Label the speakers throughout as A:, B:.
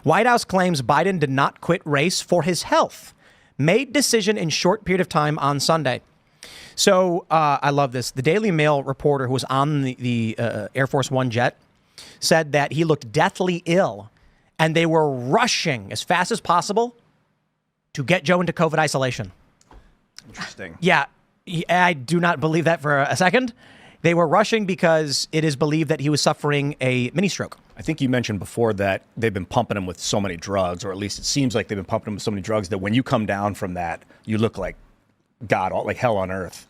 A: White House claims Biden did not quit race for his health. Made decision in short period of time on Sunday. So I love this. The Daily Mail reporter who was on the Air Force One jet said that he looked deathly ill and they were rushing as fast as possible to get Joe into COVID isolation.
B: Interesting.
A: Yeah, I do not believe that for a second. They were rushing because it is believed that he was suffering a mini stroke.
B: I think you mentioned before that they've been pumping him with so many drugs, or at least it seems like they've been pumping him with so many drugs that when you come down from that, you look like God, like hell on earth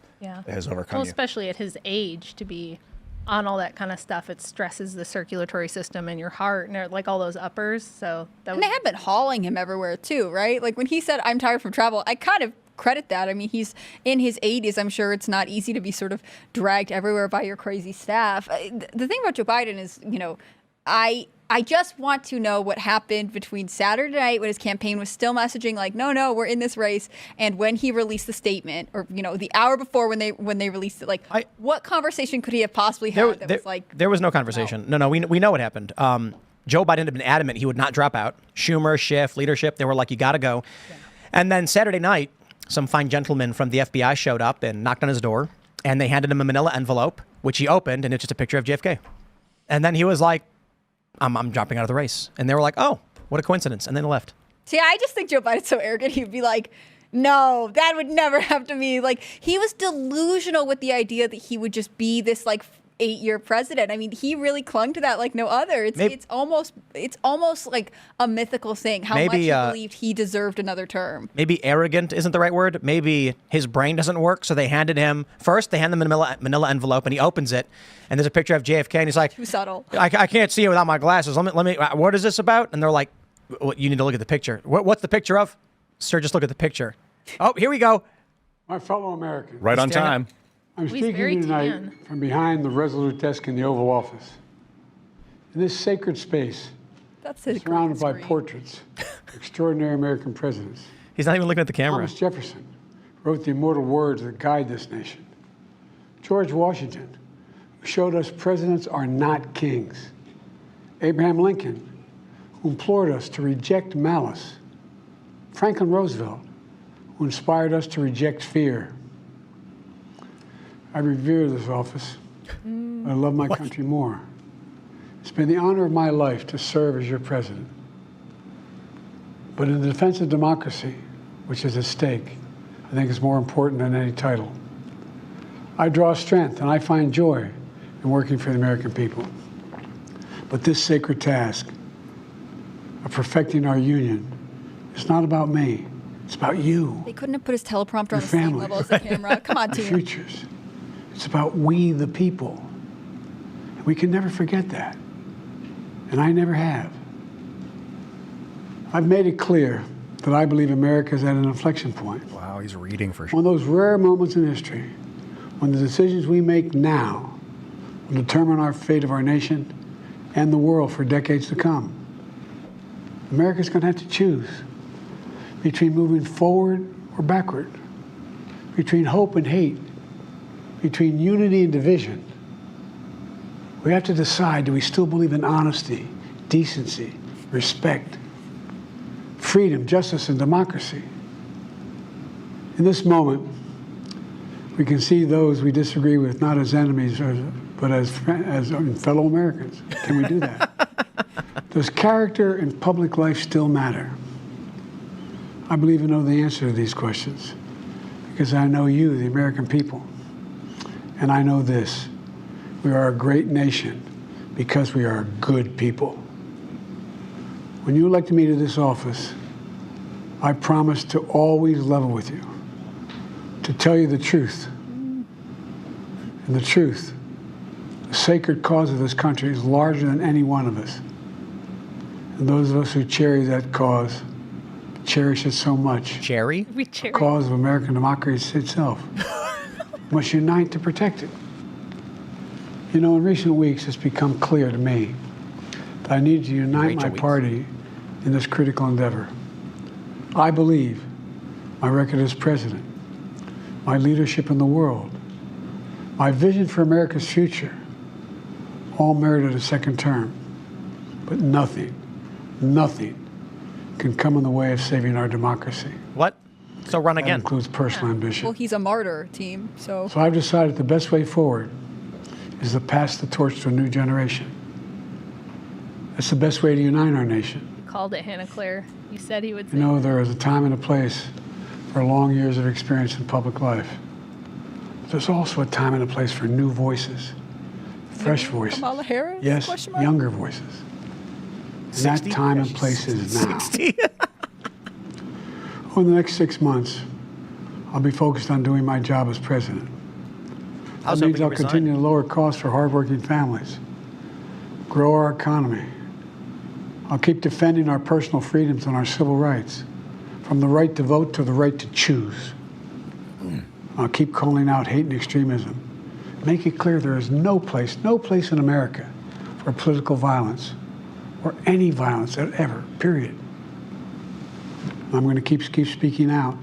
B: has overcome you.
C: Especially at his age, to be on all that kind of stuff, it stresses the circulatory system and your heart and like all those uppers. So
D: and they have been hauling him everywhere too, right? Like when he said, "I'm tired from travel," I kind of credit that. I mean, he's in his 80s. I'm sure it's not easy to be sort of dragged everywhere by your crazy staff. The thing about Joe Biden is, I just want to know what happened between Saturday night when his campaign was still messaging like, no, we're in this race, and when he released the statement, or the hour before when they released it. Like, what conversation could he have possibly had that was like?
A: There was no conversation. No, we know what happened. Joe Biden had been adamant he would not drop out. Schumer, Schiff, leadership, they were like, you got to go. Yeah. And then Saturday night, some fine gentlemen from the FBI showed up and knocked on his door, and they handed him a manila envelope, which he opened, and it's just a picture of JFK. And then he was like, I'm dropping out of the race. And they were like, oh, what a coincidence. And then left. See,
D: I just think Joe Biden's so arrogant. He'd be like, no, that would never have to be. Like, he was delusional with the idea that he would just be this, like, 8-year president. I mean, he really clung to that like no other. It's almost like a mythical thing how much he believed he deserved another term.
A: Maybe arrogant isn't the right word. Maybe his brain doesn't work, so they handed him a manila envelope, and he opens it, and there's a picture of JFK, and he's like,
D: too subtle.
A: I can't see it without my glasses. Let me. What is this about? And they're like, well, you need to look at the picture. What's the picture of? Sir, just look at the picture. Oh, here we go.
E: My fellow Americans.
B: Right on time.
E: I'm speaking to you tonight from behind the Resolute desk in the Oval Office. In this sacred space, surrounded by portraits of extraordinary American presidents.
A: He's not even looking at the camera.
E: Thomas Jefferson wrote the immortal words that guide this nation. George Washington, who showed us presidents are not kings. Abraham Lincoln, who implored us to reject malice. Franklin Roosevelt, who inspired us to reject fear. I revere this office, but I love my country more. It's been the honor of my life to serve as your president. But in the defense of democracy, which is at stake, I think is more important than any title. I draw strength and I find joy in working for the American people. But this sacred task of perfecting our union is not about me. It's about you.
D: They couldn't have put his teleprompter on the same level as the camera. Come on, team.
E: Futures. It's about we, the people. And we can never forget that. And I never have. I've made it clear that I believe America is at an inflection point.
B: Wow, he's reading for sure.
E: One of those rare moments in history when the decisions we make now will determine our fate of our nation and the world for decades to come. America's going to have to choose between moving forward or backward, between hope and hate, between unity and division. We have to decide, do we still believe in honesty, decency, respect, freedom, justice, and democracy? In this moment, we can see those we disagree with not as enemies, but as fellow Americans. Can we do that? Does character in public life still matter? I believe I know the answer to these questions because I know you, the American people. And I know this, we are a great nation because we are good people. When you elected me to this office, I promised to always level with you, to tell you the truth. And the truth, the sacred cause of this country is larger than any one of us. And those of us who cherish that cause, cherish it so much.
A: Cherry?
C: We cherish
E: the cause of American democracy itself. Must unite to protect it. You know, in recent weeks, it's become clear to me that I need to unite my party in this critical endeavor. I believe my record as president, my leadership in the world, my vision for America's future, all merited a second term. But nothing can come in the way of saving our democracy.
A: What? So run
E: That
A: again.
E: includes personal ambition.
D: Well, he's a martyr, team. So
E: So I've decided the best way forward is to pass the torch to a new generation. That's the best way to unite our nation.
C: Called it, Hannah Claire. You said he would say.
E: You know, there is a time and a place for long years of experience in public life. There's also a time and a place for new voices, fresh voices.
D: Kamala Harris?
E: Yes,
D: Question mark?
E: younger voices. And that
A: 60?
E: time and place is now.
A: 60.
E: Over the next 6 months, I'll be focused on doing my job as president.
A: I was
E: That means
A: hoping
E: I'll
A: to resign.
E: continue to lower costs for hardworking families, grow our economy. I'll keep defending our personal freedoms and our civil rights, from the right to vote to the right to choose. I'll keep calling out hate and extremism. Make it clear there is no place in America for political violence or any violence ever, period. I'm going to keep speaking out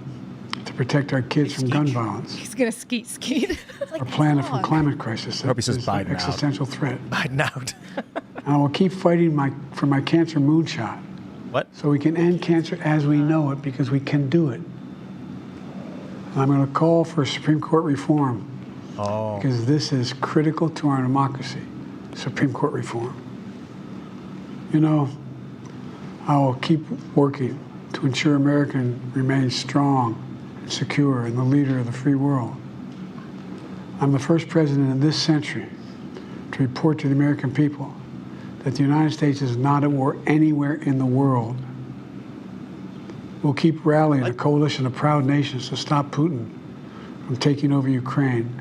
E: to protect our kids from gun violence.
C: He's going to skeet.
E: Our planet from climate crisis.
B: I hope he says
E: is
B: Biden
E: an
B: out.
E: existential threat.
A: Biden out.
E: And I will keep fighting for my cancer moonshot
A: What?
E: so we can end cancer as we know it, because we can do it. And I'm going to call for Supreme Court reform because this is critical to our democracy, Supreme Court reform. You know, I will keep working to ensure America remains strong and secure and the leader of the free world. I'm the first president in this century to report to the American people that the United States is not at war anywhere in the world. We'll keep rallying a coalition of proud nations to stop Putin from taking over Ukraine.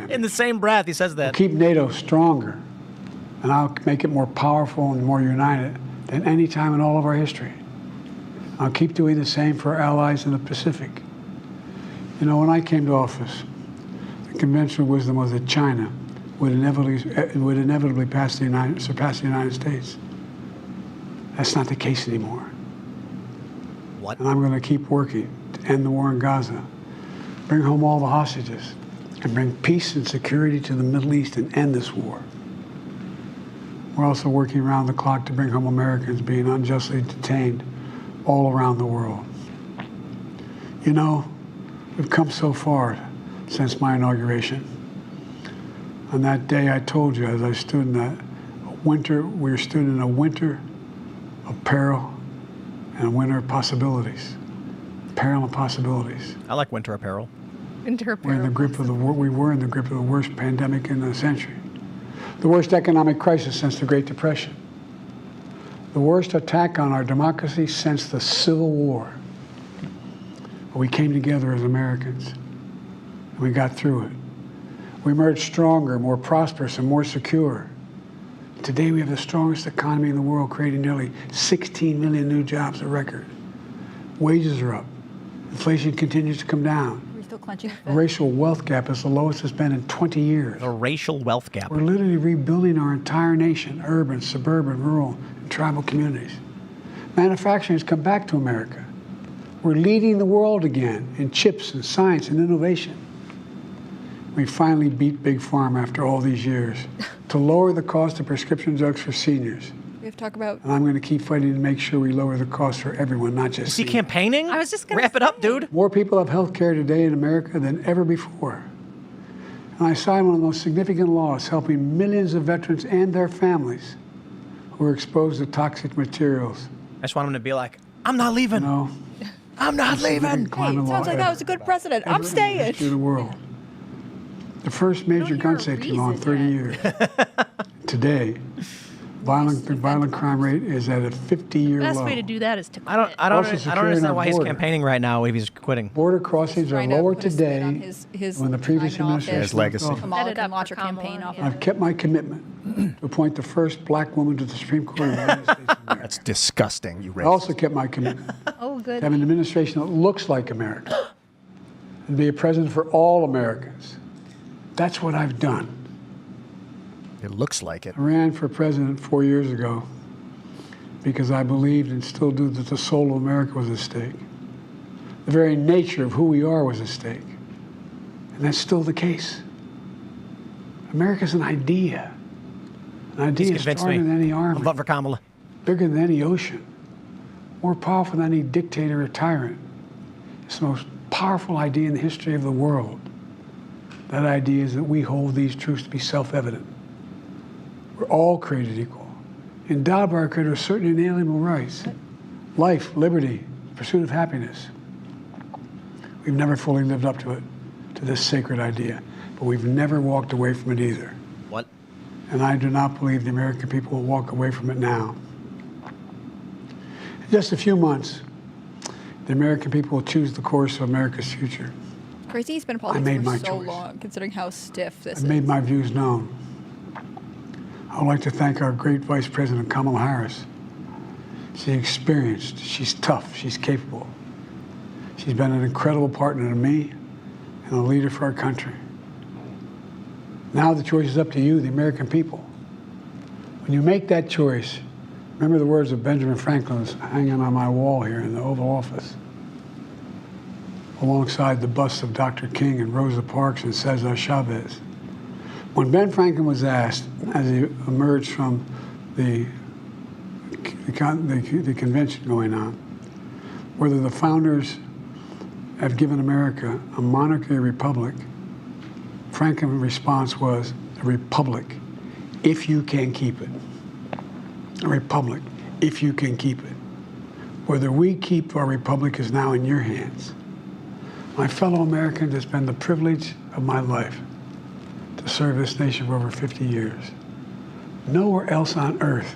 A: In the same breath, he says that.
E: Keep NATO stronger, and I'll make it more powerful and more united than any time in all of our history. I'll keep doing the same for our allies in the Pacific. You know, when I came to office, the conventional wisdom was that China would inevitably surpass the United States. That's not the case anymore.
A: What?
E: And I'm going to keep working to end the war in Gaza, bring home all the hostages, and bring peace and security to the Middle East and end this war. We're also working around the clock to bring home Americans being unjustly detained all around the world. You know, we've come so far since my inauguration. On that day, I told you, as I stood in that winter, we stood in a winter of peril and a winter of possibilities. Peril and possibilities.
A: I like winter apparel.
E: We're in the grip of we were in the grip of the worst pandemic in the century, the worst economic crisis since the Great Depression, the worst attack on our democracy since the Civil War. But we came together as Americans, and we got through it. We emerged stronger, more prosperous, and more secure. Today, we have the strongest economy in the world, creating nearly 16 million new jobs, a record. Wages are up. Inflation continues to come down.
D: We're still clenching.
E: The racial wealth gap is the lowest it's been in 20 years.
A: The racial wealth gap.
E: We're literally rebuilding our entire nation, urban, suburban, rural, and tribal communities. Manufacturing has come back to America. We're leading the world again in chips and science and innovation. We finally beat Big Pharma after all these years to lower the cost of prescription drugs for seniors.
D: We have to talk about.
E: And I'm going to keep fighting to make sure we lower the cost for everyone, not just
A: Is he
E: seniors.
A: campaigning?
C: I was just gonna
A: Wrap it up,
C: say.
A: dude.
E: More people have health care today in America than ever before. And I signed one of the most significant laws helping millions of veterans and their families who are exposed to toxic materials.
A: I just want him to be like, I'm not leaving.
E: You know,
A: I'm not leaving.
E: significant
D: Hey,
E: climate
D: it
E: law
D: sounds like that was a good president. I'm
E: ever in the
D: staying.
E: history of the world. The first major
C: hear
E: gun
C: a
E: safety law in
C: reason
E: 30 years. Today, the violent crime rate is at a 50-year
C: The best
E: low.
C: way to do that is to quit.
A: I don't
E: Also
A: understand
E: securing our
A: why he's
E: border.
A: campaigning right now if he's quitting.
E: Border crossings are
D: Trying to
E: lower
D: put a spin
E: today
D: on his
E: when the previous
D: time in office.
E: administration
B: His legacy.
E: left office.
D: Kamala
C: Set it
D: can
C: up
D: launch
C: for
D: her campaign
C: Kamala,
D: off
C: yeah.
E: I've kept my commitment to appoint the first black woman to the Supreme Court of the United States of America.
B: That's disgusting. You
E: I also kept my commitment
C: Oh, good.
E: to have an administration that looks like America and be a president for all Americans. That's what I've done.
B: It looks like it.
E: I ran for president 4 years ago because I believed and still do that the soul of America was at stake. The very nature of who we are was at stake. And that's still the case. America's an idea. An idea
A: He's convinced
E: stronger
A: me.
E: than any
A: I'm
E: army,
A: voting for Kamala.
E: bigger than any ocean, more powerful than any dictator or tyrant. It's the most powerful idea in the history of the world. That idea is that we hold these truths to be self-evident. We're all created equal, endowed by our Creator with certain inalienable rights: life, liberty, pursuit of happiness. We've never fully lived up to it, to this sacred idea, but we've never walked away from it either.
A: What?
E: And I do not believe the American people will walk away from it now. In just a few months, the American people will choose the course of America's future.
D: Crazy he's been in
E: I made
D: politics
E: my
D: for so
E: choice.
D: long, considering how stiff this
E: I've
D: is.
E: made my views known. I would like to thank our great Vice President Kamala Harris. She's experienced, she's tough, she's capable. She's been an incredible partner to me and a leader for our country. Now the choice is up to you, the American people. When you make that choice, remember the words of Benjamin Franklin hanging on my wall here in the Oval Office, alongside the busts of Dr. King and Rosa Parks and Cesar Chavez. When Ben Franklin was asked, as he emerged from the convention going on, whether the founders have given America a monarchy or republic, Franklin's response was, a republic, if you can keep it. A republic, if you can keep it. Whether we keep our republic is now in your hands. My fellow Americans, it's been the privilege of my life to serve this nation for over 50 years. Nowhere else on earth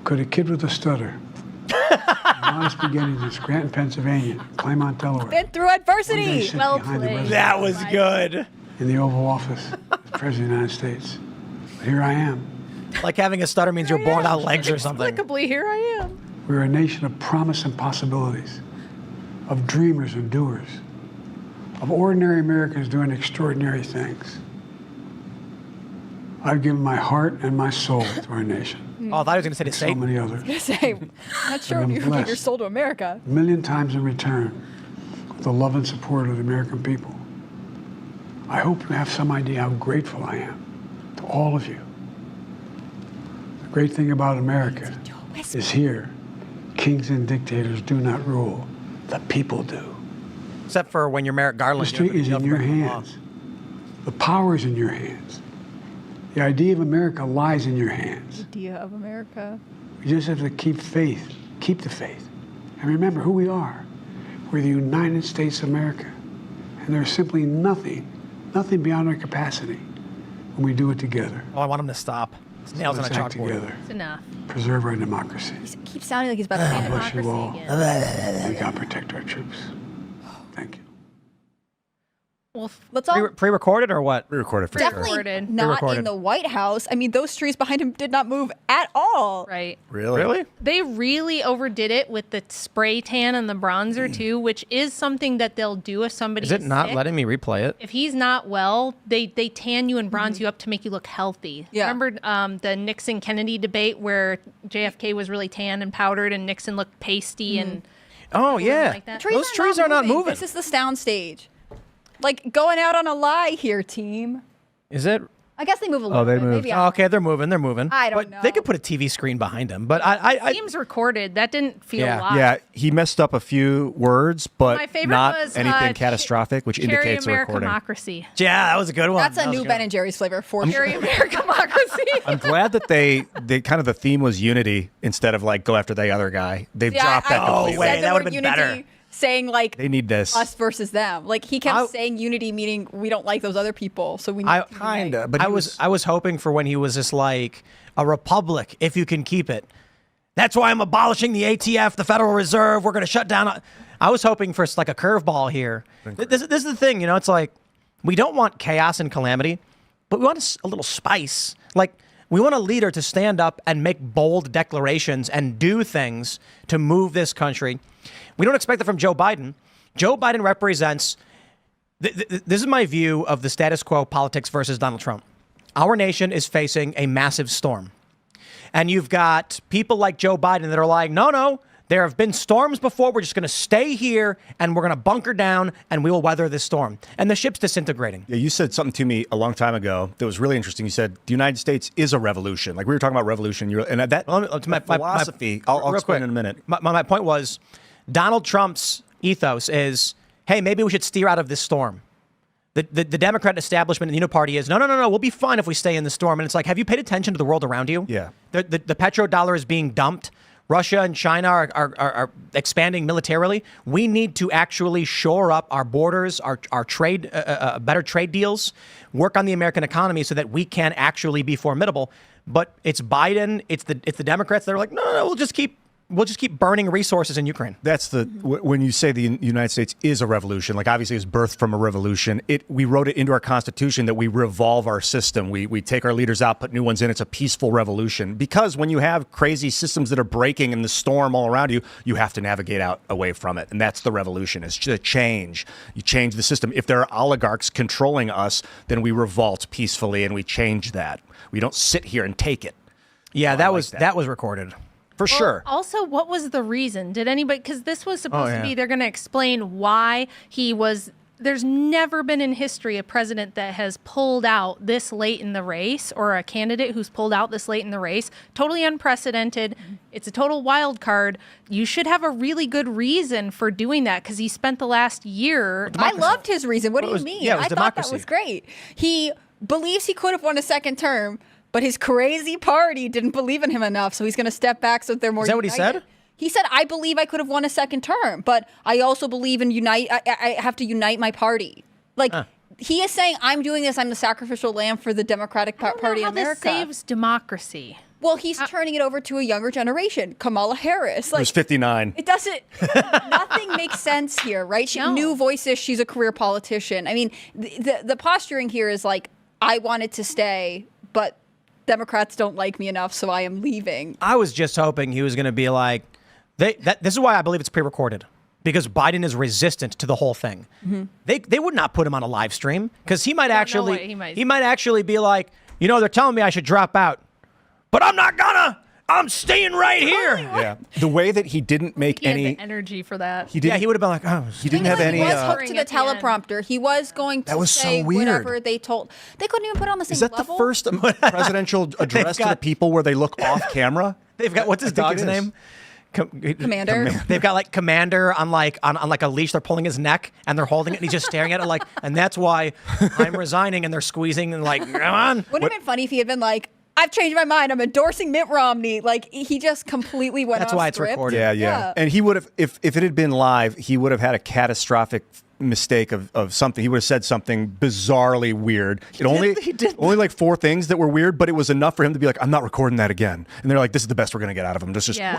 E: could a kid with a stutter, modest beginnings in Scranton, Pennsylvania, Claymont, Delaware,
D: Been through
E: one day
D: adversity.
E: sit
C: Well
E: behind the
C: played.
E: President
A: That was good.
E: in the Oval Office as President of the United States. But here I am.
A: Like having a stutter means you're born without legs or something.
C: Inexplicably, here I am.
E: We're a nation of promise and possibilities, of dreamers and doers, of ordinary Americans doing extraordinary things. I've given my heart and my soul to our nation.
A: Oh, I thought he was going to say to
E: So
A: Satan.
E: many others.
D: I say, not sure
E: I'm
D: if you give
E: blessed.
D: your soul to America.
E: A million times in return, with the love and support of the American people. I hope you have some idea how grateful I am to all of you. The great thing about America is here, kings and dictators do not rule, the people do.
A: Except for when you're Merrick Garland.
E: History is in your hands. The power is in your hands. The idea of America lies in your hands.
D: Idea of America.
E: We just have to keep faith, keep the faith. And remember who we are. We're the United States of America. And there's simply nothing beyond our capacity when we do it together.
A: Oh, I want him to stop. His nails on a
E: Let's act
A: chalkboard.
E: together.
C: It's enough.
E: Preserve our democracy.
D: He keeps sounding like he's about to
E: God
D: ban
E: bless you
C: Democracy
E: all.
C: again.
E: We gotta protect our troops. Thank you.
C: Well,
D: Let's all
A: Pre-recorded or what?
B: Pre-recorded for
D: definitely
B: sure.
C: Recorded.
D: not
A: Pre-recorded.
D: in the White House. I mean, those trees behind him did not move at all.
C: right.
B: Really?
C: They really overdid it with the spray tan and the bronzer too, which is something that they'll do if somebody
A: Is it not
C: sick.
A: letting me replay it?
C: If he's not well, they tan you and bronze you up to make you look healthy.
D: Yeah.
C: Remember the Nixon Kennedy debate where JFK was really tan and powdered and Nixon looked pasty and
A: Oh, yeah.
C: like that.
D: Trees
A: Those trees are not moving.
D: This is the sound stage. Like going out on a lie here, team.
A: Is it?
D: I guess they move a little
B: they
D: bit.
B: moved.
D: Maybe
A: Oh, okay, they're moving. They're moving.
D: I don't
A: But
D: know.
A: They could put a TV screen behind him. But I
C: Seems recorded. That didn't feel
A: Yeah.
C: live.
B: Yeah, he messed up a few words, but
C: My favorite
B: not
C: was
B: anything catastrophic, which
C: Carry
B: indicates a recording.
C: America-mocracy.
A: yeah, that was a good one.
D: That's
A: That
D: a
A: was
D: new
A: good.
D: Ben and Jerry's flavor for sure.
C: Carry America-mocracy.
B: I'm glad that they kind of the theme was unity instead of like go after the other guy. They've dropped that completely.
A: wait,
D: said the
A: that would've
D: word
A: been
D: unity,
A: better.
D: Saying like
B: They need this.
D: us versus them. Like he kept
A: I-
D: saying unity, meaning we don't like those other people, so we need to
B: Kinda,
D: unite.
B: but
A: I
B: he
A: was hoping for when he was just like a republic, if you can keep it. That's why I'm abolishing the ATF, the Federal Reserve. We're going to shut down. I was hoping for like a curveball here. This is the thing, you know. It's like we don't want chaos and calamity, but we want a little spice. Like we want a leader to stand up and make bold declarations and do things to move this country. We don't expect that from Joe Biden. Joe Biden represents. This is my view of the status quo politics versus Donald Trump. Our nation is facing a massive storm. And you've got people like Joe Biden that are like, no, There have been storms before. We're just going to stay here and we're going to bunker down and we will weather this storm. And the ship's disintegrating.
B: Yeah, you said something to me a long time ago that was really interesting. You said the United States is a revolution. Like we were talking about revolution. And that philosophy, I'll explain in a minute.
A: My point was Donald Trump's ethos is, hey, maybe we should steer out of this storm. The Democrat establishment and the Party is, no, we'll be fine if we stay in the storm. And it's like, have you paid attention to the world around you?
B: Yeah.
A: The petrodollar is being dumped. Russia and China are expanding militarily. We need to actually shore up our borders, our trade, better trade deals, work on the American economy so that we can actually be formidable. But it's Biden, it's the Democrats that are like, no, we'll just keep burning resources in Ukraine.
B: That's when you say the United States is a revolution, like obviously it's birthed from a revolution. We wrote it into our Constitution that we revolve our system. We take our leaders out, put new ones in. It's a peaceful revolution because when you have crazy systems that are breaking in the storm all around you, you have to navigate out away from it. And that's the revolution, is to change. You change the system. If there are oligarchs controlling us, then we revolt peacefully and we change that. We don't sit here and take it.
A: Yeah, that was recorded. For sure.
C: Also, what was the reason? Did anybody, because this was supposed to be, they're going to explain why he was, there's never been in history a president that has pulled out this late in the race, or a candidate who's pulled out this late in the race. Totally unprecedented. It's a total wild card. You should have a really good reason for doing that, because he spent the last year.
D: I loved his reason. What do you mean?
A: Yeah, it was
D: I
A: democracy.
D: thought that was great. He believes he could have won a second term, but his crazy party didn't believe in him enough, so he's going to step back so they're more
A: united. Is that what he said?
D: He said, I believe I could have won a second term, but I also believe in I have to unite my party. Like, he is saying, I'm doing this, I'm the sacrificial lamb for the Democratic Party in America.
C: This saves democracy.
D: Well, he's turning it over to a younger generation, Kamala Harris.
B: Who's 59.
D: It doesn't, nothing makes sense here, right? New voices, she's a career politician. I mean, the posturing here is like, I wanted to stay, but Democrats don't like me enough, so I am leaving.
A: I was just hoping he was going to be like, this is why I believe it's pre-recorded, because Biden is resistant to the whole thing. Mm-hmm. They would not put him on a live stream, because he might actually be like, they're telling me I should drop out, but I'm not gonna. I'm staying right here.
B: Yeah. The way that he didn't make any
C: energy for that.
B: He would have been like, he didn't have any.
D: He was hooked to the teleprompter. He was going to say whatever they told. They couldn't even put it on the same level.
B: Is that the first presidential address to the people where they look off camera?
A: They've got, what's his dog's name?
D: Commander.
A: They've got like Commander on a leash. They're pulling his neck and they're holding it and he's just staring at it like, and that's why I'm resigning, and they're squeezing and like, come on.
D: Wouldn't it have been funny if he had been like, I've changed my mind, I'm endorsing Mitt Romney. Like, he just completely went off
A: That's why it's
D: script.
A: recorded.
B: Yeah. And he would have, if it had been live, he would have had a catastrophic mistake of something. He would have said something bizarrely weird. He did only like 4 things that were weird, but it was enough for him to be like, I'm not recording that again. And they're like, this is the best we're going to get out of him.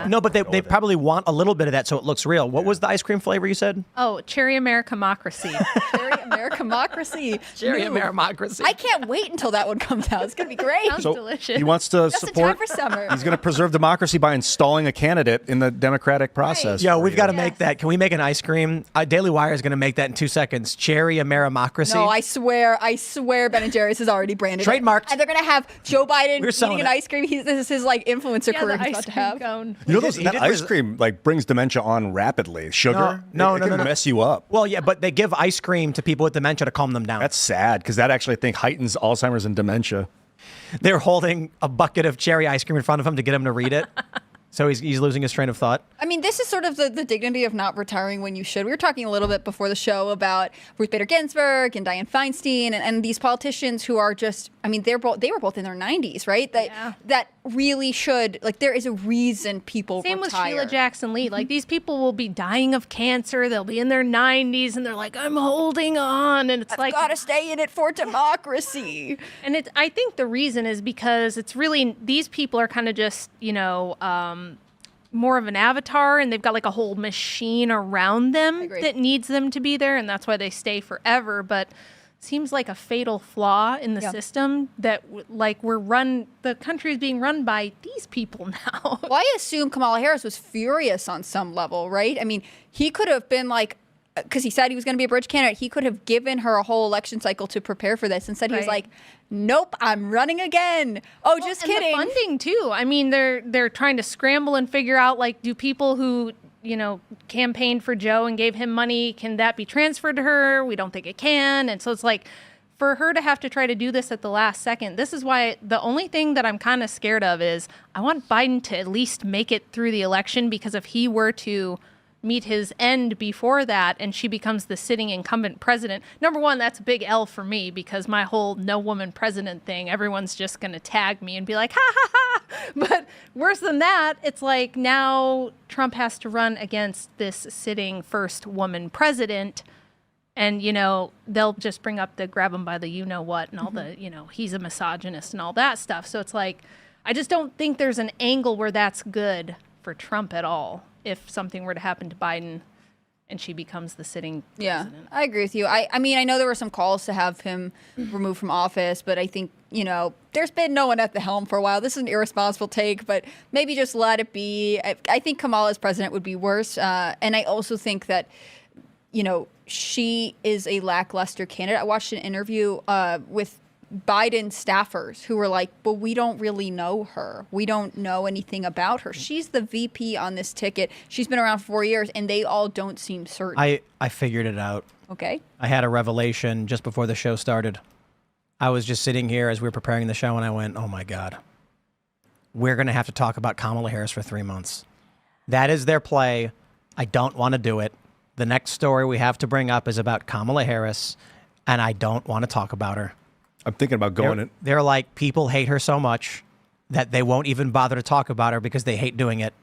A: No, but they probably want a little bit of that so it looks real. What was the ice cream flavor you said?
C: Oh, Cherry Americamocracy.
D: Cherry Americamocracy.
A: Cherry Americamocracy.
D: I can't wait until that one comes out. It's going to be great.
C: Sounds delicious.
B: He wants to
D: Just
B: support.
D: in time for summer.
B: He's going to preserve democracy by installing a candidate in the democratic process.
A: Yo, we've got to make that. Can we make an ice cream? Daily Wire is going to make that in 2 seconds. Cherry Americamocracy.
D: No, I swear Ben & Jerry's has already branded
A: Trademarked.
D: it. And they're going to have Joe Biden eating an
A: it.
D: ice cream. This is his like influencer career he's about to have.
C: Cone.
B: You know, that ice cream like brings dementia on rapidly. Sugar, it can mess you up.
A: Well, yeah, but they give ice cream to people with dementia to calm them down.
B: That's sad because that actually I think heightens Alzheimer's and dementia.
A: They're holding a bucket of cherry ice cream in front of him to get him to read it. So he's losing his train of thought.
D: I mean, this is sort of the dignity of not retiring when you should. We were talking a little bit before the show about Ruth Bader Ginsburg and Dianne Feinstein and these politicians who are just, I mean, they were both in their 90s, right? That really should, like, there is a reason people
C: Same with
D: retire.
C: Sheila Jackson Lee. Like, these people will be dying of cancer. They'll be in their 90s, and they're like, I'm holding on. And it's
D: I've got to stay in it for democracy.
C: And I think the reason is because it's really, these people are kind of just, more of an avatar, and they've got like a whole machine around them that needs them to be there, and that's why they stay forever. But it seems like a fatal flaw in the system that the country is being run by these people now.
D: Well, I assume Kamala Harris was furious on some level, right? I mean, he could have been like, because he said he was going to be a bridge candidate, he could have given her a whole election cycle to prepare for this. Instead, he was like, nope, I'm running again. Oh, just kidding.
C: And the funding too. I mean, they're trying to scramble and figure out, like, do people who, you know, campaigned for Joe and gave him money, can that be transferred to her? We don't think it can. And so it's like, for her to have to try to do this at the last second, this is why the only thing that I'm kind of scared of is I want Biden to at least make it through the election, because if he were to meet his end before that and she becomes the sitting incumbent president, number one, that's a big L for me, because my whole no woman president thing, everyone's just going to tag me and be like, ha ha ha. But worse than that, it's like now Trump has to run against this sitting first woman president. And, you know, they'll just bring up the grab him by the you know what and all the, you know, he's a misogynist and all that stuff. So it's like, I just don't think there's an angle where that's good for Trump at all if something were to happen to Biden and she becomes the sitting president.
D: I agree with you. I mean, I know there were some calls to have him removed from office, but I think, you know, there's been no one at the helm for a while. This is an irresponsible take, but maybe just let it be. I think Kamala as president would be worse. And I also think that, you know, she is a lackluster candidate. I watched an interview with Biden staffers who were like, but we don't really know her. We don't know anything about her. She's the VP on this ticket. She's been around for 4 years, and they all don't seem certain.
A: I figured it out.
D: Okay.
A: I had a revelation just before the show started. I was just sitting here as we were preparing the show, and I went, oh, my God. We're going to have to talk about Kamala Harris for 3 months. That is their play. I don't want to do it. The next story we have to bring up is about Kamala Harris, and I don't want to talk about her.
B: I'm thinking about going in.
A: They're like, people hate her so much that they won't even bother to talk about her because they hate doing it.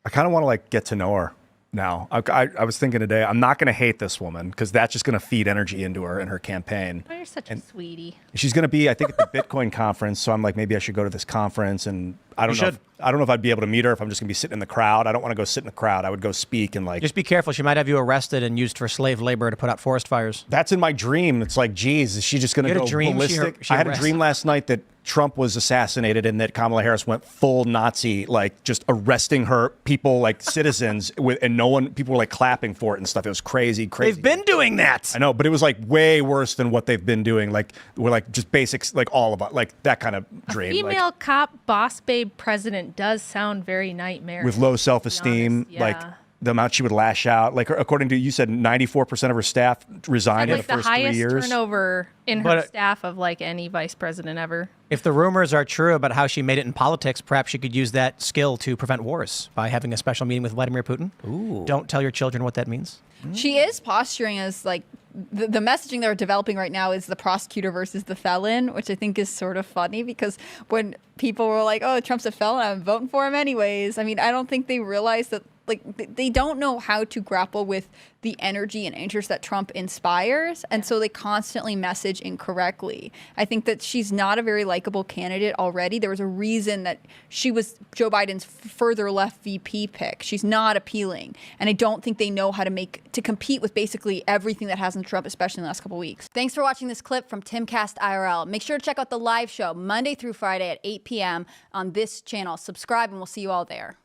B: I kind of want to like get to know her now. I was thinking today, I'm not going to hate this woman because that's just going to feed energy into her in her campaign.
C: Oh, you're such a sweetie.
B: She's going to be, I think, at the Bitcoin conference. So I'm like, maybe I should go to this conference. And I don't know if I'd be able to meet her if I'm just going to be sitting in the crowd. I don't want to go sit in the crowd. I would go speak and like.
A: Just be careful. She might have you arrested and used for slave labor to put out forest fires.
B: That's in my dream. It's like, geez, is she just going to go ballistic? I had a dream last night that Trump was assassinated and that Kamala Harris went full Nazi, like just arresting her people, like citizens, and people were like clapping for it and stuff. It was crazy.
A: They've been doing that.
B: I know, but it was like way worse than what they've been doing. Like we're like just basics, like all of it, like that kind of dream.
C: Female cop boss babe president does sound very nightmare.
B: With low self-esteem,
C: yeah.
B: like the amount she would lash out. Like according to you said, 94% of her staff resigned in the first 3 years.
C: The highest turnover in her staff of like any vice president ever.
A: If the rumors are true about how she made it in politics, perhaps she could use that skill to prevent wars by having a special meeting with Vladimir Putin. Ooh. Don't tell your children what that means.
D: She is posturing as like the messaging they're developing right now is the prosecutor versus the felon, which I think is sort of funny because when people were like, oh, Trump's a felon, I'm voting for him anyways. I mean, I don't think they realize that like they don't know how to grapple with the energy and interest that Trump inspires. And so they constantly message incorrectly. I think that she's not a very likable candidate already. There was a reason that she was Joe Biden's further left VP pick. She's not appealing. And I don't think they know how to compete with basically everything that hasn't Trump, especially in the last couple of weeks. Thanks for watching this clip from Timcast IRL. Make sure to check out the live show Monday through Friday at 8 p.m. on this channel. Subscribe and we'll see you all there.